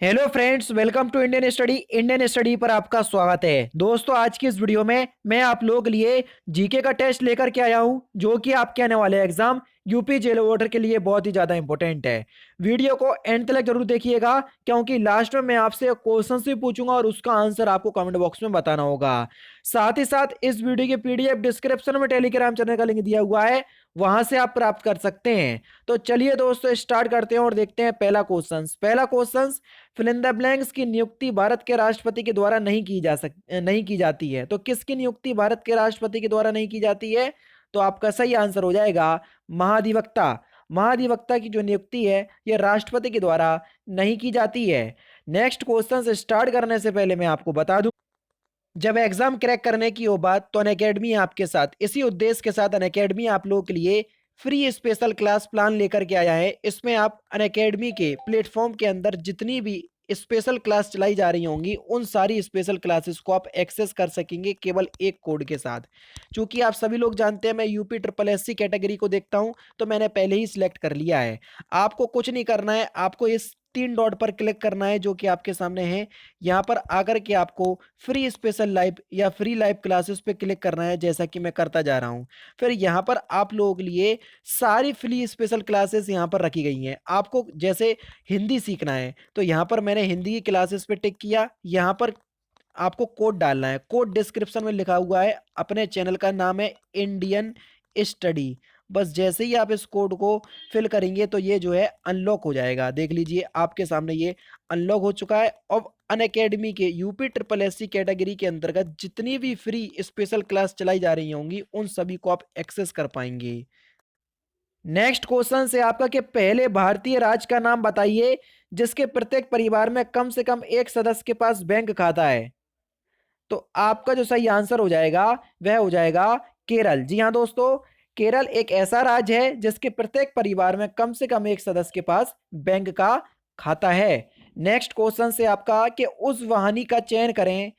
Hello friends, welcome to Indian study पर आपका स्वागत है। दोस्तों, आज की इस वीडियो में मैं आप लोगों के लिए जीके का टेस्ट लेकर के आया हूं, जो कि आपके आने वाले एग्जाम यूपी जेल वोटर के लिए बहुत ही ज्यादा इंपॉर्टेंट है। वीडियो को एंड तक जरूर देखिएगा, क्योंकि लास्ट में मैं आपसे क्वेश्चन भी पूछूंगा और उसका आंसर आपको कमेंट बॉक्स में बताना होगा। साथ ही साथ इस वीडियो की पीडीएफ डिस्क्रिप्शन में टेलीग्राम चैनल का लिंक दिया हुआ है, वहां से आप प्राप्त कर सकते हैं। तो चलिए दोस्तों, स्टार्ट करते हैं और देखते हैं पहला question. Fill in the blanks की नियुक्ति भारत के राष्ट्रपति के द्वारा नहीं की जाती है। तो किसकी नियुक्ति भारत के राष्ट्रपति के द्वारा नहीं की जाती है? तो आपका सही आंसर हो जाएगा महाधिवक्ता। महाधिवक्ता की जो नियुक्ति है ये राष्ट्रपति के द्वारा नहीं की जाती है। नेक्स्ट क्वेश्चन से स्टार्ट करने से पहले मैं आपको बता दूं, जब एग्जाम क्रैक करने की हो बात, तो अनअकैडमी आपके साथ इसी उद्देश्य के साथ अनअकैडमी आप लोगों के लिए फ्री स्पेशल क्लास प्लान लेकर के आया है। इसमें आप अनअकैडमी के प्लेटफॉर्म के अंदर जितनी भी स्पेशल क्लास चलाई जा रही होंगी, उन सारी स्पेशल क्लासेस को आप एक्सेस कर सकेंगे केवल एक कोड के साथ। क्योंकि आप सभी लोग जानते हैं मैं UP triple S C category को देखता हूं, तो मैंने पहले ही सिलेक्ट कर लिया है। आपको कुछ नहीं करना है, आपको इस 3 डॉट पर क्लिक करना है जो कि आपके सामने है। यहाँ पर आकर के आपको फ्री स्पेशल लाइव या फ्री लाइव क्लासेस पे क्लिक करना है, जैसा कि मैं करता जा रहा हूँ। फिर यहाँ पर आप लोगों के लिए सारी फ्री स्पेशल क्लासेस यहाँ पर रखी गई हैं। आपको जैसे हिंदी सीखना है, तो यहाँ पर मैंने हिंदी की क्लासेस पे टिक किया। यहाँ पर आपको कोड डालना है, कोड डिस्क्रिप्शन में लिखा हुआ है। अपने चैनल का नाम है इंडियन स्टडी। बस जैसे ही आप इस कोड को फिल करेंगे तो ये जो है अनलॉक हो जाएगा। देख लीजिए आपके सामने ये अनलॉक हो चुका है। अब अनअकैडमी के UP triple S C category के अंतर्गत जितनी भी फ्री स्पेशल क्लास चलाई जा रही होंगी, उन सभी को आप एक्सेस कर पाएंगे। नेक्स्ट क्वेश्चन से आपका कि पहले भारतीय राज्य का नाम बताइए जिसके प्रत्येक परिवार में कम से कम एक सदस्य के पास बैंक खाता है। तो आपका जो सही आंसर हो जाएगा वह हो जाएगा केरल। जी हाँ दोस्तों, केरल एक ऐसा राज्य है जिसके प्रत्येक परिवार में कम से कम एक सदस्य के पास बैंक का खाता है। नेक्स्ट क्वेश्चन से आपका कि उस वाहिनी का चयन करें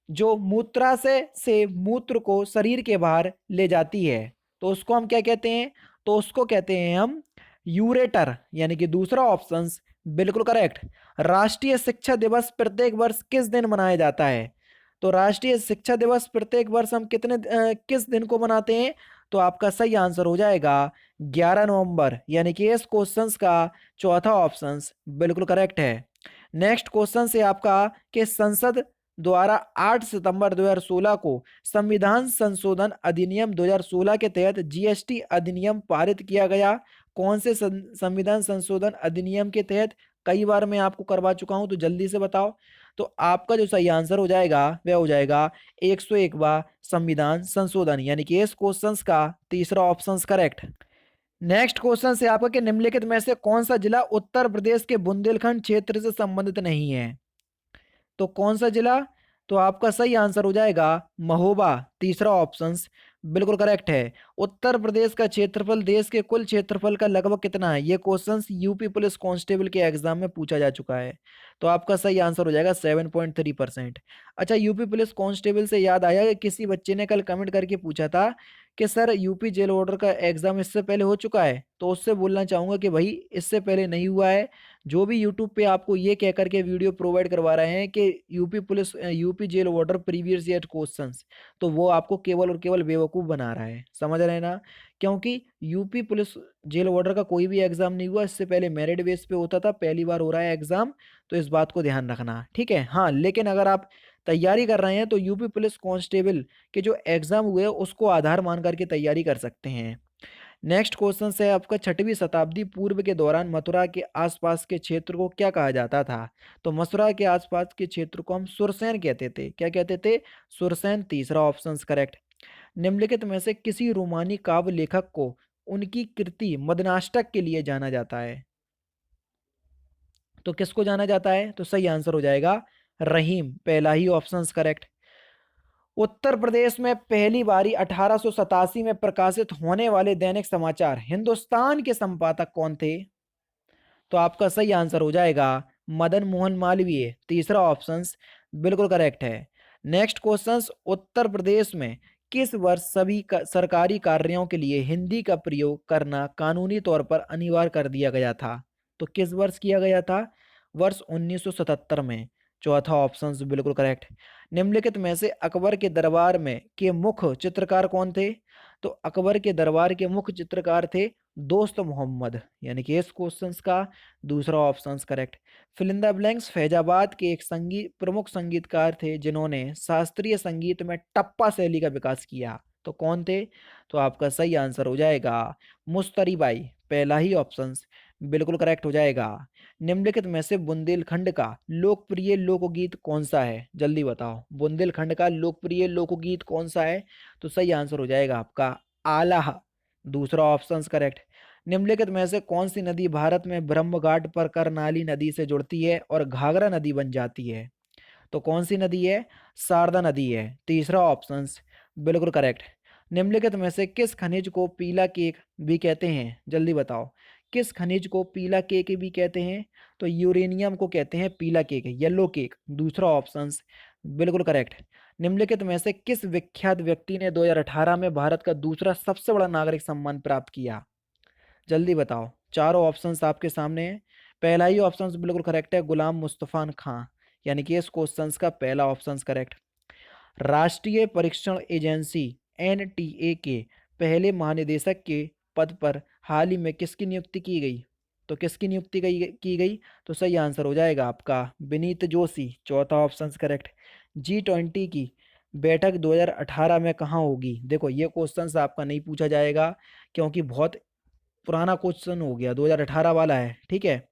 जो मूत्राशय से मूत्र को शरीर के बाहर ले जाती है। तो उसको हम क्या कहते हैं? तो उसको कहते हैं हम यूरेटर, यानी कि दूसरा ऑप्शन बिल्कुल करेक्ट। राष्ट्रीय शिक्षा दिवस प्रत्येक वर्ष किस दिन मनाया जाता है? तो राष्ट्रीय शिक्षा दिवस प्रत्येक वर्ष हम किस दिन को मनाते हैं? तो आपका सही आंसर हो जाएगा 11 नवंबर, यानी कि इस क्वेश्चन का चौथा ऑप्शन बिल्कुल करेक्ट है। नेक्स्ट क्वेश्चन से आपका कि संसद द्वारा 8 सितंबर 2016 को संविधान संशोधन अधिनियम 2016 के तहत जीएसटी अधिनियम पारित किया गया। कौन से संविधान संशोधन अधिनियम के तहत? कई बार मैं आपको करवा चुका हूं, तो जल्दी से बताओ। तो आपका जो सही आंसर हो जाएगा वह हो जाएगा 101वां संविधान संशोधन, यानी कि इस क्वेश्चन का तीसरा ऑप्शन करेक्ट। नेक्स्ट क्वेश्चन से आपका कि निम्नलिखित में से कौन सा जिला उत्तर प्रदेश के बुंदेलखंड क्षेत्र से संबंधित नहीं है? तो कौन सा जिला? तो आपका सही आंसर हो जाएगा महोबा, तीसरा ऑप्शन बिल्कुल करेक्ट है। उत्तर प्रदेश का क्षेत्रफल देश के कुल क्षेत्रफल का लगभग कितना है? ये क्वेश्चन यूपी पुलिस कांस्टेबल के एग्जाम में पूछा जा चुका है। तो आपका सही आंसर हो जाएगा 7.3%। अच्छा, यूपी पुलिस कांस्टेबल से याद आया कि किसी बच्चे ने कल कमेंट करके पूछा था कि सर यूपी जेल ऑर्डर का एग्जाम इससे पहले हो चुका है। तो उससे बोलना चाहूंगा कि भाई इससे पहले नहीं हुआ है। जो भी यूट्यूब पे आपको ये कह करके वीडियो प्रोवाइड करवा रहे हैं कि UP jail warder previous year questions, तो वो आपको केवल और केवल बेवकूफ़ बना रहा है। समझ रहे हैं ना? क्योंकि यूपी पुलिस जेल वार्डर का कोई भी एग्जाम नहीं हुआ, इससे पहले मेरिट बेस पे होता था, पहली बार हो रहा है एग्जाम। तो इस बात को ध्यान रखना, ठीक है? हाँ, लेकिन अगर आप तैयारी कर रहे हैं तो यूपी पुलिस कांस्टेबल के जो एग्जाम हुए उसको आधार मान करके तैयारी कर सकते हैं। नेक्स्ट क्वेश्चन है आपका, 6वीं शताब्दी पूर्व के दौरान मथुरा के आसपास के क्षेत्र को क्या कहा जाता था? तो मथुरा के आसपास के क्षेत्र को हम सुरसैन कहते थे। क्या कहते थे? सुरसैन, तीसरा ऑप्शन करेक्ट। निम्नलिखित में से किसी रोमानी काव्य लेखक को उनकी कृति मदनाष्टक के लिए जाना जाता है? तो किसको जाना जाता है? तो सही आंसर हो जाएगा रहीम, पहला ही ऑप्शन करेक्ट। उत्तर प्रदेश में पहली बारी 1887 में प्रकाशित होने वाले दैनिक समाचार हिंदुस्तान के संपादक कौन थे? तो आपका सही आंसर हो जाएगा मदन मोहन मालवीय, तीसरा ऑप्शन बिल्कुल करेक्ट है। नेक्स्ट क्वेश्चन, उत्तर प्रदेश में किस वर्ष सभी सरकारी कार्यों के लिए हिंदी का प्रयोग करना कानूनी तौर पर अनिवार्य कर दिया गया था? तो किस वर्ष किया गया था? वर्ष 1977 में। चौथा ऑप्शन बिल्कुल करेक्ट। निम्नलिखित में से अकबर के दरबार में के मुख्य चित्रकार कौन थे? तो अकबर के दरबार के मुख्य चित्रकार थे दोस्त मोहम्मद, यानी कि इस क्वेश्चन का दूसरा option correct. Fill in the blanks Faizabad के एक संगीत प्रमुख संगीतकार थे जिन्होंने शास्त्रीय संगीत में टप्पा शैली का विकास किया। तो कौन थे? तो आपका सही आंसर हो जाएगा मुस्तरी बाई, पहला ही ऑप्शन बिल्कुल करेक्ट हो जाएगा। निम्नलिखित में से बुंदेलखंड का लोकप्रिय लोकगीत कौन सा है? जल्दी बताओ, बुंदेलखंड का लोकप्रिय लोकगीत कौन सा है? तो सही आंसर हो जाएगा आपका आला, दूसरा ऑप्शन करेक्ट। निम्नलिखित में से कौन सी नदी भारत में ब्रह्मघाट पर करनाली नदी से जुड़ती है और घाघरा नदी बन जाती है? तो कौन सी नदी है? शारदा नदी है, तीसरा ऑप्शन बिल्कुल करेक्ट। निम्नलिखित में से किस खनिज को पीला केक भी कहते हैं? जल्दी बताओ, किस खनिज को पीला केक भी कहते हैं? तो यूरेनियम को कहते हैं पीला केक, येलो केक, दूसरा ऑप्शन बिल्कुल करेक्ट। निम्नलिखित में से किस विख्यात व्यक्ति ने 2018 में भारत का दूसरा सबसे बड़ा नागरिक सम्मान प्राप्त किया? जल्दी बताओ, चारों ऑप्शंस आपके सामने हैं। पहला ही ऑप्शन बिल्कुल करेक्ट है, गुलाम मुस्तफा खां, यानी कि इस क्वेश्चन का पहला ऑप्शन करेक्ट। राष्ट्रीय परीक्षण एजेंसी एनटीए के पहले महानिदेशक के पद पर हाल ही में किसकी नियुक्ति की गई? तो किसकी नियुक्ति की गई? तो सही आंसर हो जाएगा आपका विनीत जोशी, चौथा ऑप्शन करेक्ट। G20 की बैठक 2018 में कहाँ होगी? देखो ये क्वेश्चन आपका नहीं पूछा जाएगा क्योंकि बहुत पुराना क्वेश्चन हो गया, 2018 वाला है, ठीक है।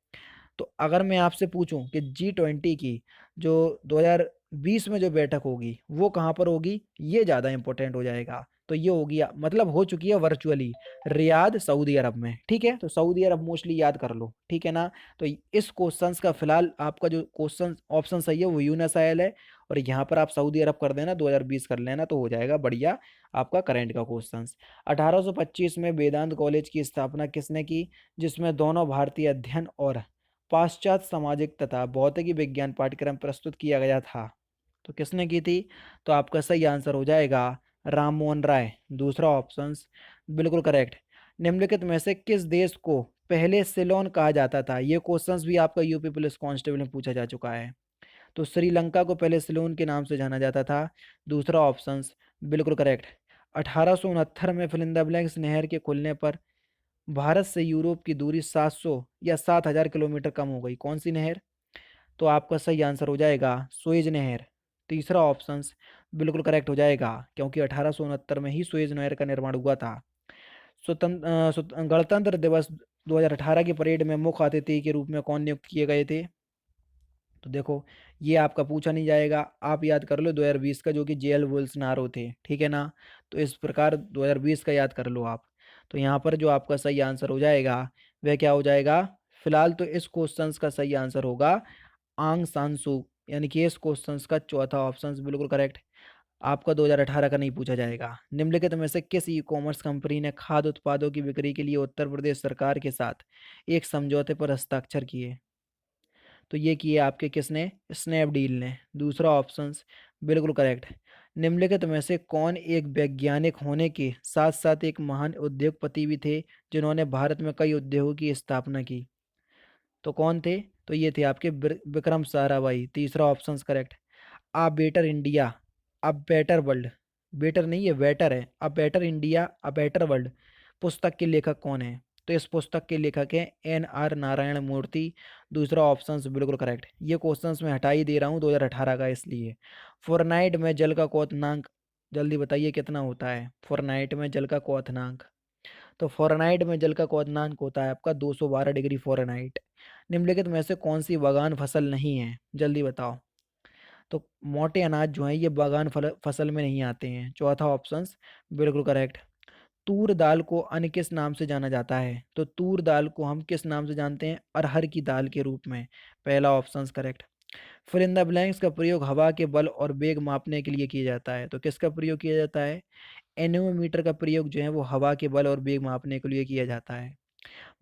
तो अगर मैं आपसे पूछूं कि G20 की जो 2020 में जो बैठक होगी वो कहाँ पर होगी, ये ज़्यादा इंपॉर्टेंट हो जाएगा। तो ये होगी, मतलब हो चुकी है वर्चुअली, रियाद सऊदी अरब में, ठीक है। तो सऊदी अरब मोस्टली याद कर लो, ठीक है ना। तो इस क्वेश्चन का फिलहाल आपका जो क्वेश्चन ऑप्शन सही है वो यूनस आयल है, और यहाँ पर आप सऊदी अरब कर देना, 2020 कर लेना तो हो जाएगा बढ़िया आपका करंट का क्वेश्चन। 1825 में वेदांत कॉलेज की स्थापना किसने की, जिसमें दोनों भारतीय अध्ययन और पाश्चात्य सामाजिक तथा भौतिकी विज्ञान पाठ्यक्रम प्रस्तुत किया गया था? तो किसने की थी? तो आपका सही आंसर हो जाएगा राम मोहन राय, दूसरा ऑप्शन बिल्कुल करेक्ट। निम्नलिखित में से किस देश को पहले सिलोन कहा जाता था? ये क्वेश्चंस भी आपका यूपी पुलिस कांस्टेबल में पूछा जा चुका है। तो श्रीलंका को पहले सिलोन के नाम से जाना जाता था, दूसरा ऑप्शन बिल्कुल करेक्ट। 1869 में फिलिंदा ब्लैंक्स नहर के खुलने पर भारत से यूरोप की दूरी 700 या 7000 किलोमीटर कम हो गई, कौन सी नहर? तो आपका सही आंसर हो जाएगा सुएज नहर, तीसरा ऑप्शन बिल्कुल करेक्ट हो जाएगा, क्योंकि 1869 में ही सुएज नहर का निर्माण हुआ था। गणतंत्र दिवस 2018 की परेड में मुख्य अतिथि के रूप में कौन नियुक्त किए गए थे? तो देखो ये आपका पूछा नहीं जाएगा, आप याद कर लो 2020 का, जो कि जेएल बोल्सनारो थे, ठीक है ना। तो इस प्रकार 2020 का याद कर लो आप। तो यहाँ पर जो आपका सही आंसर हो जाएगा वह क्या हो जाएगा? फिलहाल तो इस क्वेश्चन का सही आंसर होगा आंग सान सू, यानी कि इस क्वेश्चन का चौथा ऑप्शन बिल्कुल करेक्ट। आपका 2018 का नहीं पूछा जाएगा। निम्नलिखित में से किस ई कॉमर्स कंपनी ने खाद्य उत्पादों की बिक्री के लिए उत्तर प्रदेश सरकार के साथ एक समझौते पर हस्ताक्षर किए? तो ये किए आपके किसने? स्नैपडील ने, दूसरा ऑप्शन बिल्कुल करेक्ट। निम्नलिखित में से कौन एक वैज्ञानिक होने के साथ साथ एक महान उद्योगपति भी थे जिन्होंने भारत में कई उद्योगों की स्थापना की? तो कौन थे? तो ये थे आपके विक्रम साराभाई, तीसरा option correct. A better India, a better world, better नहीं है बेटर है, a better India a better world पुस्तक के लेखक कौन है? तो इस पुस्तक के लेखक हैं NR नारायण मूर्ति, दूसरा ऑप्शन बिल्कुल करेक्ट। ये क्वेश्चंस मैं हटा ही दे रहा हूँ 2018 का इसलिए। फोरनाइट में जल का क्वथनांक, जल्दी बताइए कितना होता है फोरनाइट में जल का क्वथनांक? तो फ़ारेनहाइट में जल का क्वथनांक होता है आपका 212 डिग्री फ़ारेनहाइट। निम्नलिखित में से कौन सी बागान फसल नहीं है? जल्दी बताओ। तो मोटे अनाज जो हैं ये बागान फसल में नहीं आते हैं, चौथा ऑप्शन बिल्कुल करेक्ट। तूर दाल को अन्य किस नाम से जाना जाता है? तो तूर दाल को हम किस नाम से जानते हैं? अरहर की दाल के रूप में, पहला ऑप्शन करेक्ट। फिर इन द ब्लैंक्स का प्रयोग हवा के बल और वेग मापने के लिए किया जाता है, तो किसका प्रयोग किया जाता है? एनोमीटर का प्रयोग जो है वो हवा के बल और वेग मापने के लिए किया जाता है।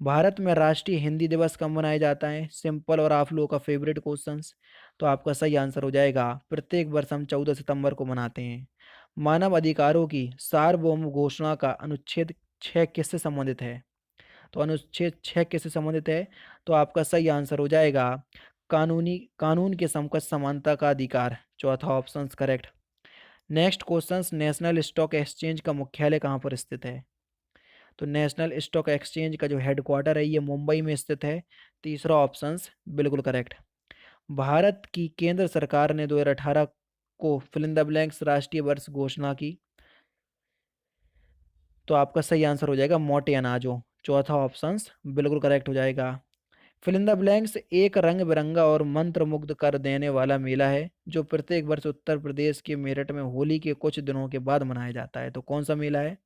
भारत में राष्ट्रीय हिंदी दिवस कब मनाया जाता है? सिंपल और आप लोगों का फेवरेट क्वेश्चंस। तो आपका सही आंसर हो जाएगा प्रत्येक वर्ष हम 14 सितंबर को मनाते हैं। मानव अधिकारों की सार्वभौम घोषणा का अनुच्छेद 6 किससे संबंधित है? तो अनुच्छेद 6 किससे संबंधित है? तो आपका सही आंसर हो जाएगा कानून के समकक्ष समानता का अधिकार, चौथा option correct. Next question, national stock exchange का मुख्यालय कहाँ पर स्थित है? तो नेशनल स्टॉक एक्सचेंज का जो हेडक्वार्टर है ये मुंबई में स्थित है, तीसरा ऑप्शन बिल्कुल करेक्ट। भारत की केंद्र सरकार ने 2018 को फिल इन द ब्लैंक्स राष्ट्रीय वर्ष घोषणा की, तो आपका सही आंसर हो जाएगा मोटे अनाजों, चौथा ऑप्शन बिल्कुल करेक्ट हो जाएगा। फिल इन द ब्लैंक्स एक रंग बिरंगा और मंत्र मुग्ध कर देने वाला मेला है जो प्रत्येक वर्ष उत्तर प्रदेश के मेरठ में होली के कुछ दिनों के बाद मनाया जाता है, तो कौन सा मेला है?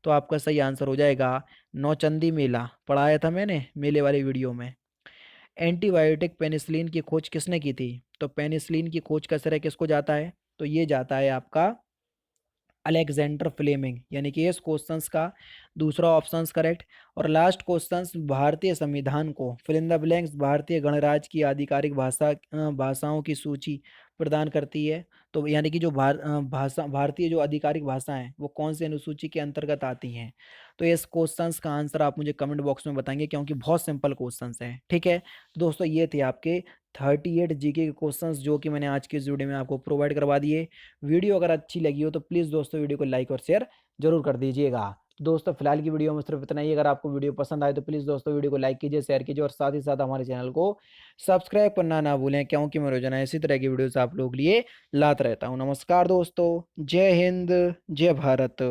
तो आपका सही आंसर हो जाएगा नौचंदी मेला, पढ़ाया था मैंने मेले वाली वीडियो में। एंटीबायोटिक पेनिसिलिन की खोज किसने की थी? तो पेनिसिलिन की खोज का श्रेय किसको जाता है? तो ये जाता है आपका अलेक्जेंडर फ्लेमिंग, यानी कि इस क्वेश्चंस का दूसरा ऑप्शन करेक्ट। और लास्ट क्वेश्चंस, भारतीय संविधान को फिल इन द ब्लैंक्स भारतीय गणराज्य की आधिकारिक भाषाओं की सूची प्रदान करती है, तो यानी कि जो भारतीय जो आधिकारिक भाषा हैं वो कौन सी अनुसूची के अंतर्गत आती हैं? तो इस क्वेश्चंस का आंसर आप मुझे कमेंट बॉक्स में बताएंगे, क्योंकि बहुत सिंपल क्वेश्चंस हैं, ठीक है। तो दोस्तों ये थे आपके 38 जीके के क्वेश्चंस जो कि मैंने आज के इस वीडियो में आपको प्रोवाइड करवा दिए। वीडियो अगर अच्छी लगी हो तो प्लीज़ दोस्तों वीडियो को लाइक और शेयर जरूर कर दीजिएगा। दोस्तों फिलहाल की वीडियो में सिर्फ इतना ही। अगर आपको वीडियो पसंद आए तो प्लीज़ दोस्तों वीडियो को लाइक कीजिए, शेयर कीजिए और साथ ही साथ हमारे चैनल को सब्सक्राइब करना ना भूलें, क्योंकि मैं रोजाना इसी तरह की वीडियोस आप लोग लिए लाता रहता हूँ। नमस्कार दोस्तों, जय हिंद, जय भारत।